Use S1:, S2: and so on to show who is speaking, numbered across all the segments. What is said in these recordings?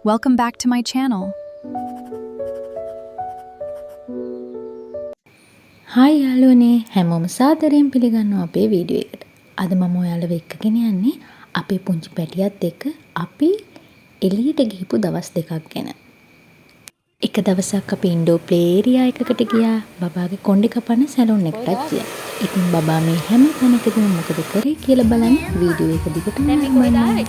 S1: Welcome back to my channel.
S2: Hi යාළුවනේ හැමෝම සාදරයෙන් පිළිගන්නවා අපේ වීඩියෝ එකට. අද මම ඔයාලව එක්කගෙන යන්නේ අපේ පුංචි පැටියත් එක්ක අපි එළියට ගිහපු දවස් දෙකක් ගැන. එක දවසක් අපි ඉන්ඩෝ ප්ලේ ඒරියා එකකට ගියා. බබාගේ කොණ්ඩේ කපන්න සැලොන් එකටත් ගියා. ඉතින් බබා මේ හැම තැනකදීම මොකද කරේ කියලා බලන්න වීඩියෝ එක දිගටම බලන්න.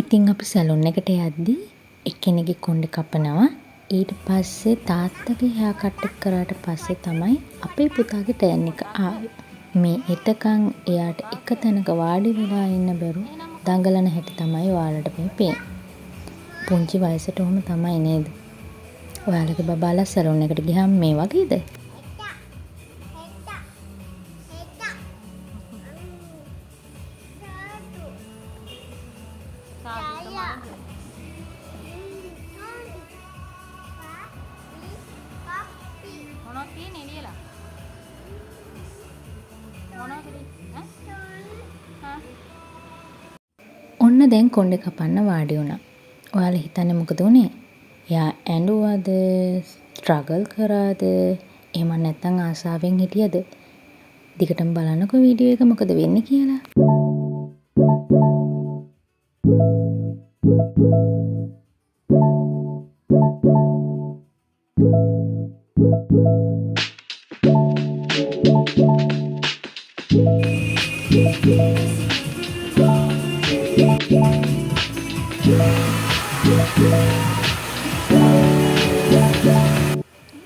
S2: ඉතින් අපි සැලොන් එකට යද්දී එක්කෙනෙක්ගේ කොණ්ඩේ කපනවා. ඊට පස්සේ තාත්තගේ හෙයා කට් එක කරාට පස්සේ තමයි අපේ පුතාගේ ටර්න් එක ආවේ. මේ එතකන් එයාට එක තැනක වාඩි වෙලා ඉන්න බැරුව දඟලන හැටි තමයි ඔයාලට මේ පේන්නේ. පුංචි වයසට උම තමයි නේද? ඔයාලගේ බබාලා සැලොන් එකට ගියාම මේ වගේද? ඔන්න දැන් කොණ්ඩේ කපන්න වාඩි වුණා. ඔයාලා හිතන්නේ මොකද උනේ? එයා ඇඬුවද, ස්ට්‍රගල් කරාද, එහෙම නැත්නම් ආසාවෙන් හිටියද? දිගටම බලන්නකෝ වීඩියෝ එක මොකද වෙන්නේ කියලා.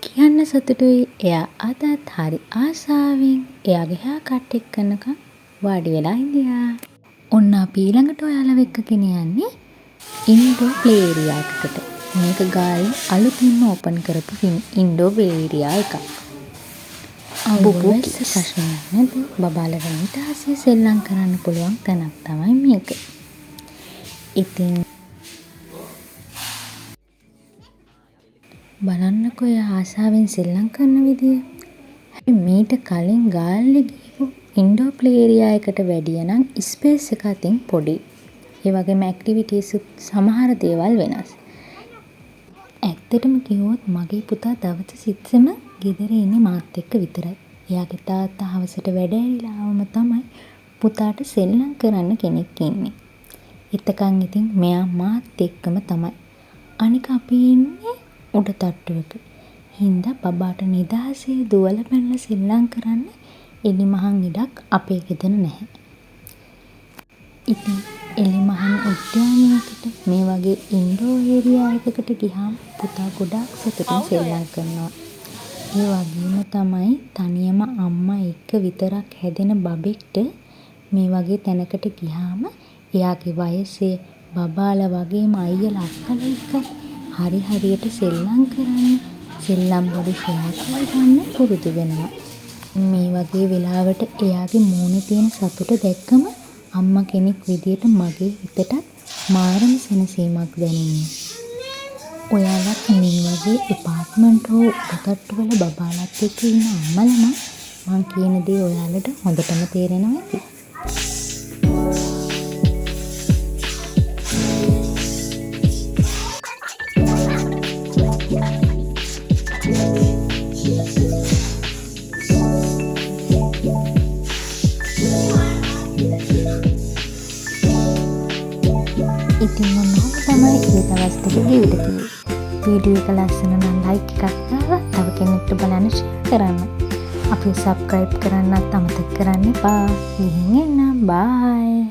S2: කියන්න සතුටුයි එයා අදත් හරි ආසාවෙන් එයාගේ හෙයා කට් එක කරනකම් වාඩි වෙලා ඉඳියා. ඔන්න අපි ඊළඟට ඔයාලව එක්කගෙන යන්නේ ඉන්ඩෝ ප්ලේ ඒරියා එකකට. මේක ගාල්ල අලුතින්ම ඕපන් කරපු ඉන්ඩෝ ප්ලේ ඒරියා එකක්. අවුවැස්ස ප්‍රශ්නයක් නැද බබාලා වෙනිට ආසිය සෙල්ලම් කරන්න පුළුවන් තැනක් තමයි මේක. ඉතින් බලන්නකෝ එයා ආසාවෙන් සෙල්ලම් කරන විදිය. හැබැයි මීට කලින් ගාල්ලේ ගිහපු ඉන්ඩෝ ප්ලේ ඒරියා එකට වැඩිය නම් ස්පේස් එක අතින් පොඩි. ඒ වගේම ඇක්ටිවිටීස් සමහර දේවල් වෙනස්. ඇත්තටම කිව්වොත් මගේ පුතා දවස් සිත්සෙම ගෙදර ඉන්නේ මාත් එක්ක විතරයි. එයාගේ තාත්තා හවසට වැඩ ඇරිලා ආවම තමයි පුතාට සෙල්ලම් කරන්න කෙනෙක් ඉන්නේ. එතකන් ඉතින් මෙයා මාත් එක්කම තමයි. අනික අපි ඉන්නේ උඩ තට්ටුවක. හින්දා බබාට නිදහසේ දුවලා පැනලා සෙල්ලම් කරන්න එලිමහන් ඉඩක් අපේ ගෙදර නැහැ. ඉතින් එලිමහන් උද්‍යානයකට මේ වගේ ඉන්ඩෝ ඒරියා එකකට ගියාම පුතා ගොඩාක් සතුටින් සෙල්ලම් කරනවා. ඒ වගේම තමයි තනියම අම්මා එක්ක විතරක් හැදෙන බබෙක්ට මේ වගේ තැනකට ගියාම එයාගේ වයසේ බබාලා වගේම අයියලා අක්කලා එක්ක හරි හරියට සෙල්ලම් කරන්න, සෙල්ලම් වල ෂෙයා කරගන්න පුරුදු වෙනවා. මේ වගේ වෙලාවට එයාගේ මූණේ තියෙන සතුට දැක්කම අම්මා කෙනෙක් විදියට මගේ හිතටත් මාරම සැනසීමක් දැනෙනවා. ඔයාලත් මේ වගේ එපාර්ට්මන්ට් හෝ උඩට්ටු වල බබාලත් එක්ක ඉන්න අම්මලා නම් මං කියන දේ ඔයාලට හොඳටම තේරෙනවා ඇති. ඉතින් මොනවා තමයි ඒ දවස් දෙක ජීවිත තියෙන්නේ. වීඩියෝ එක ලස්සන නම් ලයික් එකක් දාලා තව කෙනෙක්ට බලන්න ෂෙයා කරන්න. අපි සබ්ස්ක්‍රයිබ් කරන්නත් අමතක කරන්න එපා. ගිහින් එන්න. බයි.